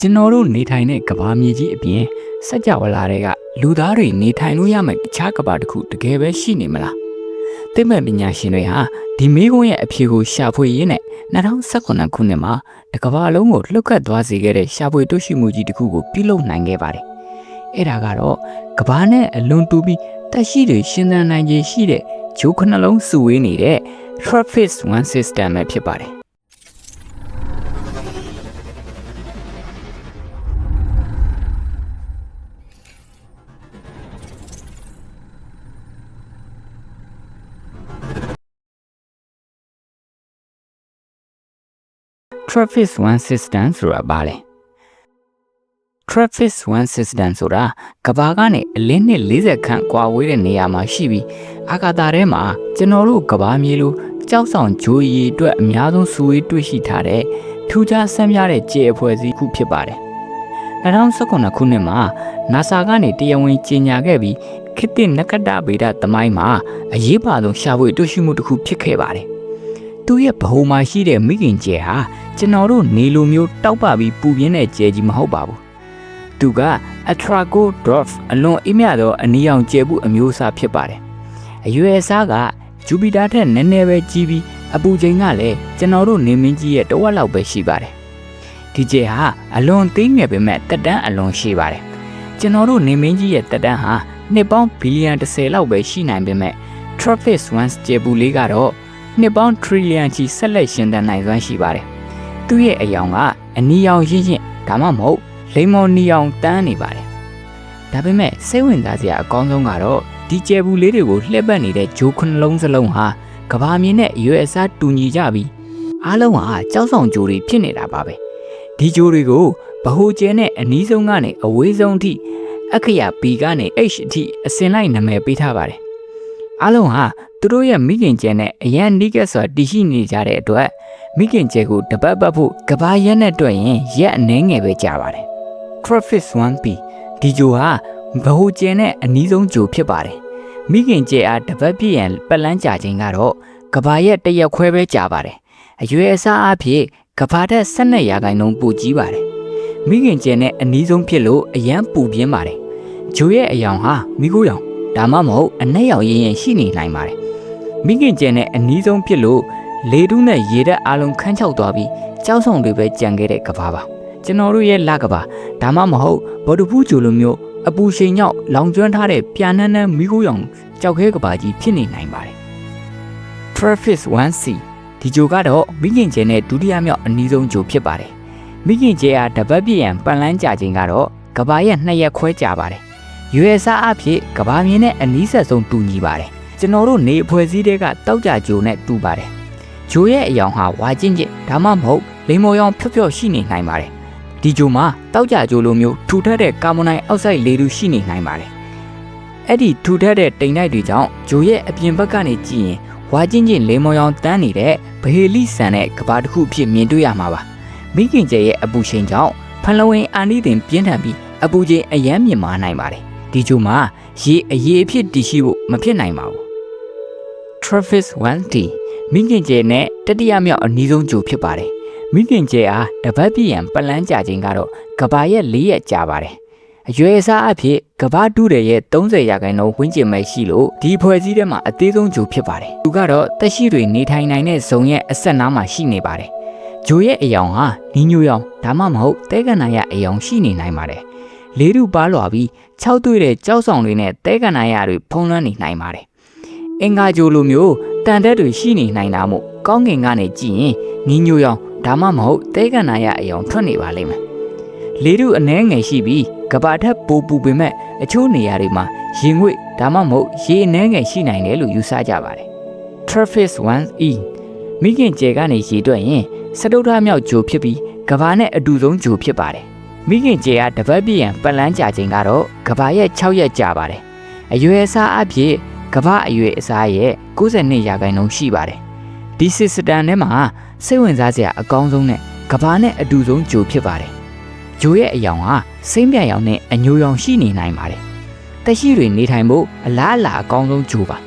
ကျွန်တော်တို့နေထိုင်တဲ့ကဘာမြေကြီးအပြင်စัจ java လာတွေကလူသားတွေနေထိုင်လို့ရမယ့်တခြားကဘာတစ်ခုတကယ်ပဲရှိနေမလားသိပ္ပံပညာရှင်တွေဟာဒီမေးခွန်းရဲ့အဖြေကိုရှာဖွေရင်းနဲ့2019ခုနှစ်မှာတကဘာလုံးကိုလှုပ်ခတ်သွားစေခဲ့တဲ့ရှာဖွေတွေ့ရှိမှုကြီးတစ်ခုကိုပြုလုပ်နိုင်ခဲ့ပါတယ်အဲ့ဒါကတော့ကဘာနဲ့အလွန်တူပြီးတက်ရှိတွေရှင်းသန်နိုင်ခြင်းရှိတဲ့ဂျိုးခနှလုံးစုဝေးနေတဲ့ TRAPPIST-1 system ပဲဖြစ်ပါတယ်TRAPPIST-1 system ဆိုတာဘာလဲ TRAPPIST-1 system ဆိုတာကဘာကနေအလင်းနဲ့40ခန့်ကွာဝေးတဲ့နေရာမှာရှိပြီးအာကာသထဲမှာကျွန်တော်တို့ကဘာမြေလိုကြောက်ဆောင်ဂျိုးရည်အတွက်အများဆုံးစုဝေးတွေ့ရှိထားတဲ့ထူးခြားဆန်းပြတဲ့ကြယ်အဖွဲ့အစည်းခုဖြစ်ပါတယ်2019ခုနှစ်မှာ NASA ကနေတရားဝင်ကြေညာခဲ့ပြီးခေတ်သစ်နက္ခတ္တဗေဒသမိုင်းမှာအရေးပါဆုံးရှာဖွေတွေ့ရှိမှုတစ်ခုဖြစ်ခဲ့ပါတယ်သူ့ရဲ့ဗဟိုမှာရှိတဲ့မိခင်ကျယ်ဟာကျွန်တော်တို့နေလိုမျိုးတောက်ပပြီးပူပြင်းတဲ့ကျယ်ကြီးမဟုတ်ပါဘူးသူက Atrago Dwarf အလွန်အမြင့်သောအနီရောင်ကျယ်မှုအမျိုးအစားဖြစ်ပါတယ်အရွယ်အစားကဂျူပီတာထက်နည်းနည်းပဲကြီးပြီးအပူချိန်ကလည်းကျွန်တော်တို့နေမင်းကြီးရဲ့တဝက်လောက်ပဲရှိပါတယ်ဒီကျယ်ဟာအလွန်သေးငယ်ပေမဲ့တက်တန်းအလွန်ရှိပါတယ်ကျွန်တော်တို့နေမင်းကြီးရဲ့တက်တန်းဟာနှစ်ပေါင်းဘီလီယံ30လောက်ပဲရှိနိုင်ပေမဲ့ TRAPPIST-1 ကျယ်ပူလေးကတော့နှစ်ပေါင်းထရီလီယံချီဆက်လက်ရှင်သန်နိုင်စွမ်းရှိပါတယ်သူ့ရဲ့အယောင်ကအနီရောင်ရင့်ရင့်ဒါမှမဟုတ်လိမ္မော်နီရောင်တန်းနေပါတယ်ဒါပေမဲ့စိတ်ဝင်စားစရာအကောင်းဆုံးကတော့ဒီကျယ်ပူလေးတွေကိုလှည့်ပတ်နေတဲ့ဂျိုးခနှလုံးစလုံးဟာကဘာမြေနဲ့အရွယ်အစားတူညီကြပြီးအားလုံးဟာကြောက်ဆောင်ဂျိုးတွေဖြစ်နေတာပါပဲဒီဂျိုးတွေကိုဗဟိုကျဲနဲ့အနီးဆုံးကနေအဝေးဆုံးအထိအခရာ B ကနေ H အထိအစင်လိုက်နာမည်ပေးထားပါတယ်အားလုံးဟာသူတို့ရဲ့မိခင်ကျဲနဲ့အရန်နီးကပ်စွာတည်ရှိနေကြတဲ့အတွက်မိခင်ကျဲကိုတပတ်ပတ်ဖို့ကဘာရက်နဲ့တွေ့ရင်ရက်အနှဲငယ်ပဲကြာပါတယ် TRAPPIST-1b ဒီဂျိုဟာဗဟိုကျဲနဲ့အနီးဆုံးဂျိုဖြစ်ပါတယ်မိခင်ကျဲအားတပတ်ပြည့်ရန်ပတ်လန်းကြာခြင်းကတော့ကဘာရက်တရက်ခွဲပဲကြာပါတယ်အရွယ်အစားအဖြစ်ကဘာထက်12ရာခိုင်နှုန်းပိုကြီးပါတယ်မိခင်ကျဲနဲ့အနီးဆုံးဖြစ်လို့အရန်ပူပြင်းပါတယ်ဂျိုရဲ့အယောင်ဟာမိခိုးရောင်ဒါမှမဟုတ်အနက်ရောင်ရင်းရင်ရှိနေနိုင်ပါတယ်မိခင်ကျဲနဲ့အနီးဆုံးဖြစ်လို့လေတုနဲ့ရေဓာတ်အလုံးခန်းချောက်သွားပြီးကြောက်ဆောင်တွေပဲကြံခဲ့တဲ့ကဘာပါကျွန်တော်တို့ရဲ့လကဘာဒါမှမဟုတ်ဘော်ဒဖူးဂျိုလိုမျိုးအပူရှိန်ကြောင့်လောင်ကျွမ်းထားတဲ့ပြာနန်းနန်းမိခိုးရောင်ကြောက်ခဲကဘာကြီးဖြစ်နေနိုင်ပါတယ် TRAPPIST-1c ဒီဂျိုကတော့မိခင်ကျဲနဲ့ဒုတိယမြောက်အနီးဆုံးဂျိုဖြစ်ပါတယ်မိခင်ကျဲအားတပတ်ပြည့်ရန်ပတ်လန်းကြာခြင်းကတော့ကဘာရဲ့2ရက်ခွဲကြာပါတယ်ရွယ်စားအဖြစ်ကဘာမြေနဲ့အနီးဆက်ဆုံးတူညီပါတယ်ကျွန်တော်တို့နေအဖွဲ့အစည်းတွေကတောက်ကြဂျိုနဲ့တူပါတယ်ဂျိုရဲ့အယောင်ဟာဝါကျင့်ကျင့်ဒါမှမဟုတ်လိမ္မော်ရောင်ဖြော့ဖြော့ရှိနေနိုင်ပါတယ်ဒီဂျိုမှာတောက်ကြဂျိုလိုမျိုးထူထပ်တဲ့ကာဗွန်ဒိုင်အောက်ဆိုက်လေထုရှိနေနိုင်ပါတယ်အဲ့ဒီထူထပ်တဲ့တိမ်တိုက်တွေကြောင့်ဂျိုရဲ့အပြင်ဘက်ကနေကြည့်ရင်ဝါကျင့်ကျင့်လိမ္မော်ရောင်တန်းနေတဲ့ဗဟေလိဆန်တဲ့ကဘာတစ်ခုအဖြစ်မြင်တွေ့ရမှာပါမိခင်ကျဲရဲ့အပူချိန်ကြောင့်ဖန်လဝင်အာနိသင်ပြင်းထန်ပြီးအပူချိန်အယမ်းမြင့်မားနိုင်ပါတယ်ဒီဂျိုမှာရေအရေးအဖြစ်တည်ရှိဖို့မဖြစ်နိုင်ပါဘူး TRAPPIST-1d မိခင်ကျဲနဲ့တတိယမြောက်အနီးဆုံးဂျိုဖြစ်ပါတယ်မိခင်ကျဲအားတပတ်ပြည့်ရန်ပတ်လန်းကြာခြင်းကတော့ကဘာရဲ့4ရက်ကြာပါတယ်အရွယ်အစားအဖြစ်ကဘာတူးတဲ့ရဲ့30ရာခိုင်နှုန်းဝန်းကျင်ပဲရှိလို့ဒီဖွဲ့စည်းထဲမှာအသေးဆုံးဂျိုဖြစ်ပါတယ်သူကတော့တက်ရှိတွေနေထိုင်နိုင်တဲ့ဇုံရဲ့အဆက်နားမှာရှိနေပါတယ်ဂျိုရဲ့အယောင်ဟာနီညိုရောင်ဒါမှမဟုတ်တဲကနာရအယောင်ရှိနေနိုင်ပါတယ်လေထုပါလွာပြီး6တွေ့တဲ့ကြောက်ဆောင်တွေနဲ့တဲကနာရတွေဖုံးလွှမ်းနေနိုင်ပါတယ်အင်္ဂါဂျိုလိုမျိုးတန်တက်တွေရှိနေနိုင်တာမို့ကောင်းကင်ကနေကြည့်ရင်နီညိုရောင်ဒါမှမဟုတ်တဲကနာရအယောင်ထွက်နေပါလိမ့်မယ်လေထုအနှဲငယ်ရှိပြီးကဘာထက်ပိုပူပေမဲ့အချို့နေရာတွေမှာရေငွေ့ဒါမှမဟုတ်ရေအနှဲငယ်ရှိနိုင်တယ်လို့ယူဆကြပါတယ် TRAPPIST-1e မိခင်ကျဲကနေရေတွက်ရင်စတုတ္ထမြောက်ဂျိုဖြစ်ပြီးကဘာနဲ့အတူဆုံးဂျိုဖြစ်ပါတယ်မိခင်ကျဲကတပတ်ပြည့်ရန်ပတ်လန်းကြာခြင်းကတော့ကဘာရဲ့6ရက်ကြာပါတယ်အရွယ်အစားအဖြစ်ကဘာအရွယ်အစားရဲ့92ရာခိုင်နှုန်းရှိပါတယ်ဒီစစ်စတန်ထဲမှာစိတ်ဝင်စားစရာအကောင်းဆုံးနဲ့ကဘာနဲ့အတူဆုံးဂျိုဖြစ်ပါတယ်ဂျိုရဲ့အယောင်ဟာစိမ့်ပြန်ရောင်နဲ့အညိုရောင်ရှိနေနိုင်ပါတယ်တက်ရှိတွေနေထိုင်ဖို့အလားအလာအကောင်းဆုံးဂျိုပါ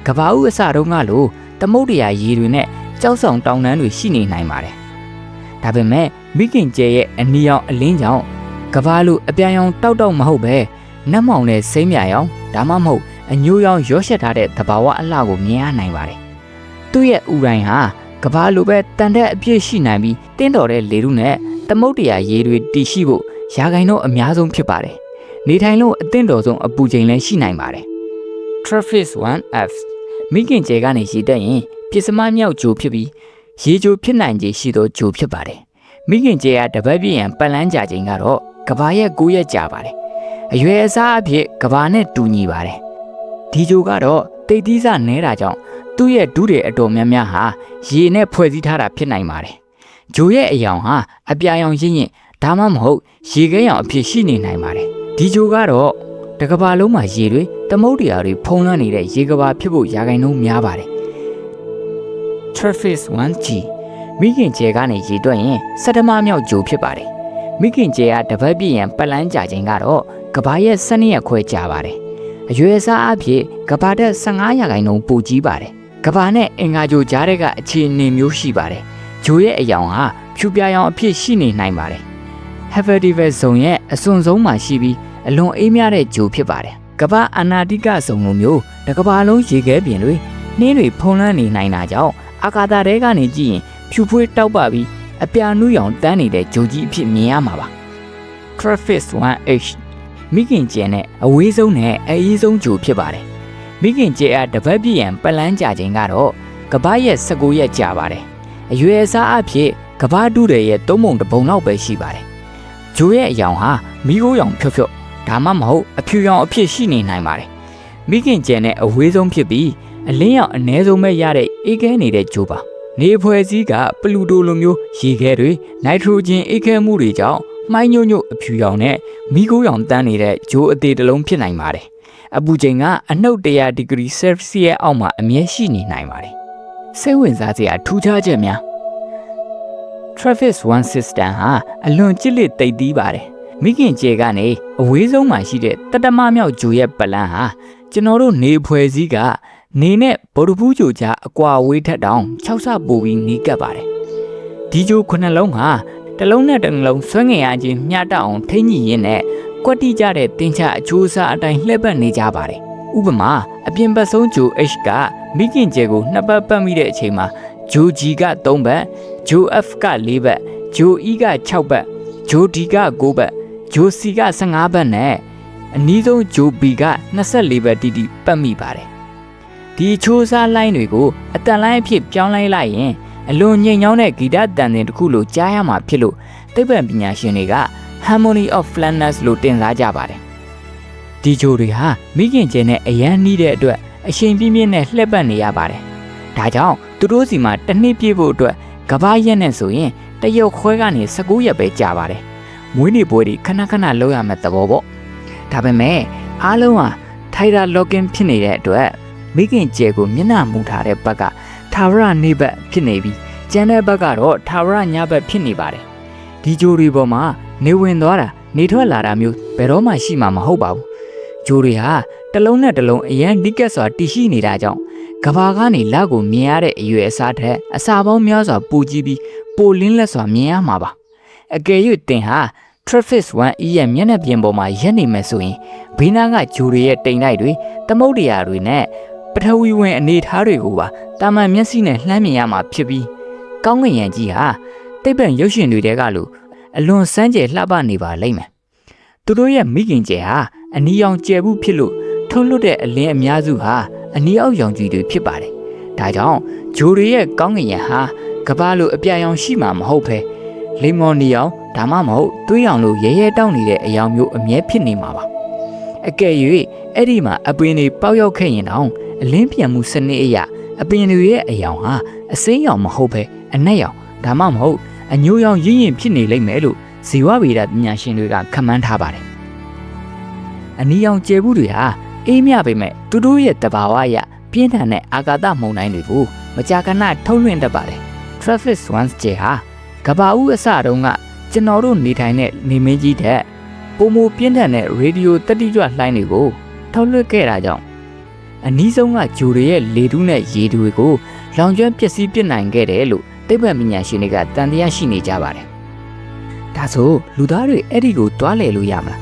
ကဘာဦးအစတုန်းကလို့သမုတ်တရာရေတွေနဲ့ကြောက်ဆောင်တောင်တန်းတွေရှိနေနိုင်ပါတယ်ဒါပေမဲ့ မိခင်ကျဲရဲ့အနီရောင်အလင်းကြောင့်ကဘာလိုအပြာရောင်တောက်တောက်မဟုတ်ပဲနတ်မောင်နဲ့စိမ့်မြရောင်ဒါမှမဟုတ်အညိုရောင်ရောရှက်ထားတဲ့သဘာဝအလှကိုမြင်ရနိုင်ပါတယ်။သူ့ရဲ့ဥတိုင်းဟာကဘာလိုပဲတန်တဲ့အပြည့်ရှိနိုင်ပြီးတင်းတော်တဲ့လေထုနဲ့သမုတ်တရားရေတွေတည်ရှိဖို့ရာဂိုင်တော့အများဆုံးဖြစ်ပါတယ်။နေထိုင်လို့အသင့်တော်ဆုံးအပူချိန်လည်းရှိနိုင်ပါတယ်။ Travis 1F မိခင်ကျဲကနေရေတက်ရင်ပစ္စမမြောက်ဂျိုဖြစ်ပြီးရေဂျိုဖြစ်နိုင်ခြေရှိသောဂျိုဖြစ်ပါတယ်။မိခင်ကျဲကတပတ်ပြည့်ရန်ပတ်လန်းကြချိန်ကတော့ကဘာရဲ့9ရက်ကြာပါတယ်။အရွယ်အစားအဖြစ်ကဘာနဲ့တူညီပါတယ်။ဒီဂျိုကတော့တိတ်သီးစနဲတာကြောင့်သူ့ရဲ့ဒုတွေအတော်များများဟာရေနဲ့ဖွဲ့စည်းထားတာဖြစ်နိုင်ပါတယ်။ဂျိုရဲ့အယောင်ဟာအပြာရောင်ရင်းရင်ဒါမှမဟုတ်ရေခဲရောင်အဖြစ်ရှိနေနိုင်ပါတယ်။ဒီဂျိုကတော့တကဘာလုံးမှာရေတွေသမုတ်တရားတွေဖုံးလွှမ်းနေတဲ့ရေကဘာဖြစ်ဖို့ရာဂိုင်နှုန်းများပါတယ်။ Travis 1G မိခင်ကျဲကနေရေတွက်ရင်စက်တမမြောက်ဂျိုဖြစ်ပါတယ်။မိခင်ကျဲကတပတ်ပြည့်ရန်ပတ်လန်းကြချိန်ကတော့ကဘာရဲ့12ရက်ခွဲကြာပါတယ်။အရွယ်အစားအဖြစ်ကဘာတက်15ရာခိုင်နှုန်းပိုကြီးပါတယ်။ကဘာနဲ့အင်္ဂါဂျိုကြားတဲ့ကအခြေအနေမျိုးရှိပါတယ်။ဂျိုရဲ့အယောင်ဟာဖြူပြာရောင်အဖြစ်ရှိနေနိုင်ပါတယ်။ Hefestival ဇုံရဲ့အစွန်ဆုံးမှာရှိပြီးအလွန်အေးမြတဲ့ဂျိုဖြစ်ပါတယ်။ကဘာအနာတိကဇုံလိုမျိုးတကဘာလုံးရေခဲပြင်တွေနှင်းတွေဖုံးလွှမ်းနေနိုင်တာကြောင့်အာကာသထဲကနေကြည့်ရင်ဖြူဖွေးတောက်ပပြီးအပြာနုရောင်တန်းနေတဲ့ဂျိုကြီးအဖြစ်မြင်ရမှာပါ။ Travis 1H မိခင်ကျဲနဲ့အဝေးဆုံးနဲ့အအေးဆုံးဂျိုဖြစ်ပါတယ်။မိခင်ကျဲအားတပတ်ပြည့်ရန်ပတ်လန်းကြချိန်ကတော့ကဘာရဲ့19ရက်ကြာပါတယ်။အရွယ်အစားအဖြစ်ကဘာတူးတွေရဲ့3ပုံ1ပုံလောက်ပဲရှိပါတယ်။ဂျိုရဲ့အယောင်ဟာမီးခိုးရောင်ဖြော့ဖြော့ဒါမှမဟုတ်အဖြူရောင်အဖြစ်ရှိနေနိုင်ပါတယ်။မိခင်ကျဲနဲ့အဝေးဆုံးဖြစ်ပြီးအလင်းရောင်အ ਨੇ ဆုံးပဲရတဲ့အေးခဲနေတဲ့ဂျိုပါ။နေဖွဲ့စည်းကပလူတိုလိုမျိုးရေခဲတွေနိုက်ထရိုဂျင်အေးခဲမှုတွေကြောင့်မှိုင်းညွတ်ညွတ်အဖြူရောင်နဲ့မီးခိုးရောင်တန်းနေတဲ့ဂျိုအသေးတစ်လုံးဖြစ်နိုင်ပါတယ်။အပူချိန်ကအနှုတ်100ဒီဂရီဆယ်စီယပ်အောက်မှာအမြဲရှိနေနိုင်ပါတယ်။စိတ်ဝင်စားစရာထူးခြားချက်များ Travis 1 System ဟာအလွန်ကြစ်လက်သိပ်သီးပါတယ်။မိခင်ကျဲကနေအဝေးဆုံးမှာရှိတဲ့တတမမြောက်ဂျိုရဲ့ပလန်ဟာကျွန်တော်တို့နေဖွဲ့စည်းကနေနဲ့ဗုဒ္ဓဘူးဂျိုကြားအကွာဝေးထက်တောင်6ဆပိုပြီးနီးကပ်ပါတယ်။ဒီဂျို9လုံးဟာတစ်လုံးနဲ့တစ်လုံးဆွဲငင်ရခြင်းမျှတအောင်ထိညှိရင်းနဲ့ကွက်တိကြတဲ့တင်ချအချိုးအစားအတိုင်းလှည့်ပတ်နေကြပါတယ်။ဥပမာအပြင်ဘက်ဆုံးဂျို H ကမိခင်ကျဲကို2ပတ်ပတ်မိတဲ့အချိန်မှာဂျို G က3ပတ်ဂျို F က4ပတ်ဂျို E က6ပတ်ဂျို D က9ပတ်ဂျို C က15ပတ်နဲ့အနည်းဆုံးဂျို B က24ပတ်တိတိပတ်မိပါတယ်။ဒီချိုးစားလိုင်းတွေကိုအတန်လိုင်းအဖြစ်ပြောင်းလိုက်လိုက်ရင်အလွန်ညင်ညောင်းတဲ့ဂီတတန်တင်တစ်ခုလိုကြားရမှာဖြစ်လို့သိပ္ပံပညာရှင်တွေက Harmony of Flatness လို့တင်စားကြပါတယ်။ဒီဂျိုတွေဟာမိခင်ကျဲနဲ့အရန်နှီးတဲ့အတွက်အချိန်ပြင်းပြင်းနဲ့လှည့်ပတ်နေရပါတယ်။ဒါကြောင့်သူတို့စီမှာတစ်နှစ်ပြည့်ဖို့အတွက်ကဘာရက်နဲ့ဆိုရင်တရုတ်ခွဲကနေ19ရက်ပဲကြာပါတယ်။မွေးနေ့ပွဲတွေခဏခဏလုပ်ရမယ့်သဘောပေါ့။ဒါပေမဲ့အားလုံးဟာထိုင်တာ login ဖြစ်နေတဲ့အတွက်မိခင်ကျဲကိုမျက်နှာမူထားတဲ့ဘက်ကထာဝရနေဘက်ဖြစ်နေပြီးကျန်တဲ့ဘက်ကတော့ထာဝရညဘက်ဖြစ်နေပါတယ်။ဒီဂျိုတွေပေါ်မှာနေဝင်သွားတာနေထွက်လာတာမျိုးဘယ်တော့မှရှိမှာမဟုတ်ပါဘူး။ဂျိုတွေဟာတစ်လုံးနဲ့တစ်လုံးအရန်နိကက်စွာတည်ရှိနေတာကြောင့်ကဘာကနေလက်ကိုမြင်ရတဲ့အရွယ်အစားထက်အစာပေါင်းများစွာပိုကြီးပြီးပိုလင်းလက်စွာမြင်ရမှာပါ။အကယ်၍တင်ဟာ Travis 1E ရဲ့မျက်နှာပြင်ပေါ်မှာရက်နေမယ်ဆိုရင်ဘေးနားကဂျိုတွေရဲ့တိမ်တိုက်တွေသမုတ်တရားတွေနဲ့ပထဝီဝင်အနေထားတွေကိုပါတာမန်မျက်စိနဲ့လှမ်းမြင်ရမှာဖြစ်ပြီးကောင်းကင်ယံကြီးဟာတိပ္ပံရုပ်ရှင်တွေတဲကလို့အလွန်စမ်းကြယ်လှပနေပါလိမ့်မယ်။သူတို့ရဲ့မိခင်ကျဲဟာအနီရောင်ကျယ်ဘူးဖြစ်လို့ထုတ်လွတ်တဲ့အလင်းအများစုဟာအနီအောက်ရောင်ကြီးတွေဖြစ်ပါတယ်။ဒါကြောင့်ဂျိုတွေရဲ့ကောင်းကင်ယံဟာကဘာလိုအပြာရောင်ရှိမှာမဟုတ်ဘဲလိမ္မော်နီရောင်ဒါမှမဟုတ်သွေးရောင်လိုရဲရဲတောက်နေတဲ့အယောင်မျိုးအမြဲဖြစ်နေမှာပါ။အကယ်၍အဲ့ဒီမှာအပင်တွေပေါက်ရောက်ခဲ့ရင်တောင်အလင်းပြန်မှုစနစ်အရအပင်တွေရဲ့အယောင်ဟာအစိမ်းရောင်မဟုတ်ဘဲအနက်ရောင်ဒါမှမဟုတ်အညိုရောင်ရင်းရင်ဖြစ်နေလိမ့်မယ်လို့ဇီဝဗေဒပညာရှင်တွေကခန့်မှန်းထားပါတယ်။အနီရောင်ကျယ်ဘူးတွေဟာအေးမြပေမဲ့သူတို့ရဲ့တဘာဝအရပြင်းထန်တဲ့အာကာသမုန်တိုင်းတွေကိုမကြာခဏထုတ်လွှင့်တတ်ပါတယ်။ Travis 1 ကျဲဟာကဘာဦးအစတုန်းကကျွန်တော်တို့နေထိုင်တဲ့နေမင်းကြီးတဲ့ပုံမပြင်းထန်တဲ့ရေဒီယိုတတိကြွလှိုင်းတွေကိုထုတ်လွှင့်ခဲ့တာကြောင့်အနည်းဆုံးကဂျိုတွေရဲ့လေထုနဲ့ရေတွေကိုလောင်ကျွမ်းပျက်စီးပစ်နိုင်ခဲ့တယ်လို့သိပ္ပံပညာရှင်တွေကတန်တရားရှိနေကြပါတယ်။ ဒါဆိုလူသားတွေအဲ့ဒီကိုတွားလဲလို့ရမလား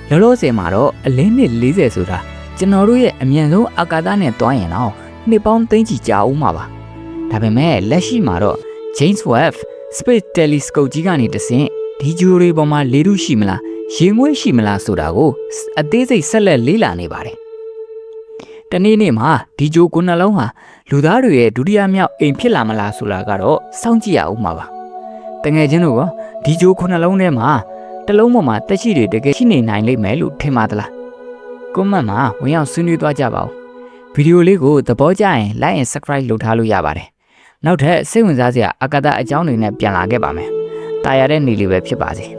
လောလောဆယ်မှာတော့အလင်းနှစ်40ဆိုတာကျွန်တော်တို့ရဲ့အမြန်ဆုံးအာကာသနဲ့တွားရင်တော့နှစ်ပေါင်းသိန်းချီကြာဦးမှာပါဒါပေမဲ့လက်ရှိမှာတော့ James Webb Space Telescope ကြီးကနေတဆင့်ဒီဂျိုတွေပေါ်မှာလေထုရှိမလားရေငွေ့ရှိမလားဆိုတာကိုအသေးစိတ်ဆက်လက်လေ့လာနေပါတယ်တနေ့မှာဒီဂျို9နှလုံးဟာလူသားတွေရဲ့ဒုတိယမြောက်အိမ်ဖြစ်လာမလားဆိုတာကတော့စောင့်ကြည့်ရအောင်ပါတကယ်ချင်းတို့ကဒီဂျို9နှလုံးထဲမှာတစ်လုံးပေါ်မှာတက်ရှိတွေတကယ်ရှိနေနိုင်လိမ့်မယ်လို့ထင်ပါသလားကွန်မန့်မှာဝင်ရောက်ဆွေးနွေးသွားကြပါဦးဗီဒီယိုလေးကိုသဘောကျရင် like and subscribe လုပ်ထားလို့ရပါတယ်နောက်ထပ်စိတ်ဝင်စားစရာအာကာသအကြောင်းတွေနဲ့ပြန်လာခဲ့ပါမယ်တာယာတဲ့နေ့လေးပဲဖြစ်ပါစေ